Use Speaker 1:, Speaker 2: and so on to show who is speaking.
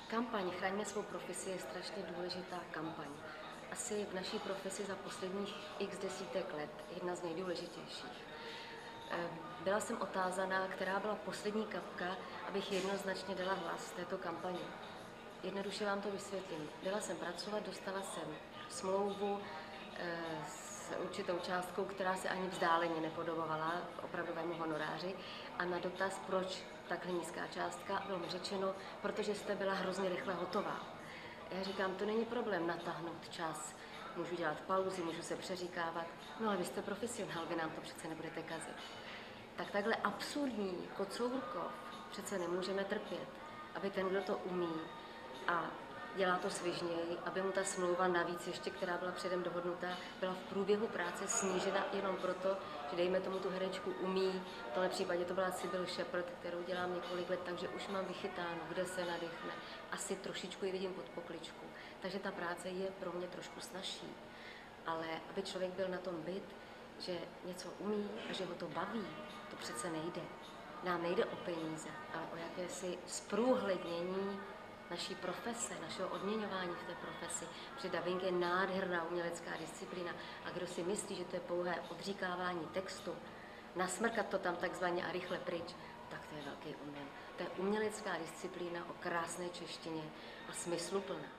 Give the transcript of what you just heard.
Speaker 1: Kampaň Chraňme svou profesi je strašně důležitá kampaň. Asi v naší profesi za posledních x desítek let jedna z nejdůležitějších. Byla jsem otázaná, která byla poslední kapka, abych jednoznačně dala hlas této kampani. Jednoduše vám to vysvětlím. Byla jsem pracovat, dostala jsem smlouvu s určitou částkou, která se ani vzdáleně nepodobovala opravdovému honoráři, a na dotaz, proč takhle nízká částka, bylo mi řečeno, protože jste byla hrozně rychle hotová. Já říkám, to není problém natáhnout čas, můžu dělat pauzy, můžu se přeříkávat, no ale vy jste profesionál, vy nám to přece nebudete kazit. Tak takhle absurdní kocourkov přece nemůžeme trpět, aby ten, kdo to umí a dělá to svižněji, aby mu ta smlouva navíc ještě, která byla předem dohodnutá, byla v průběhu práce snížena jenom proto, že dejme tomu tu herečku umí. V tomhle případě to byla Sybil Shepherd, kterou dělám několik let, takže už mám vychytáno, kde se nadechne. Asi trošičku ji vidím pod pokličku. Takže ta práce je pro mě trošku snazší. Ale aby člověk byl na tom byt, že něco umí a že ho to baví, to přece nejde. Nám nejde o peníze, ale o jakési zprůhlednění naší profese, našeho odměňování v té profesi. Protože dubbing je nádherná umělecká disciplína a kdo si myslí, že to je pouhé odříkávání textu, nasmrkat to tam takzvaně a rychle pryč, tak to je velký omyl. To je umělecká disciplína o krásné češtině a smysluplná.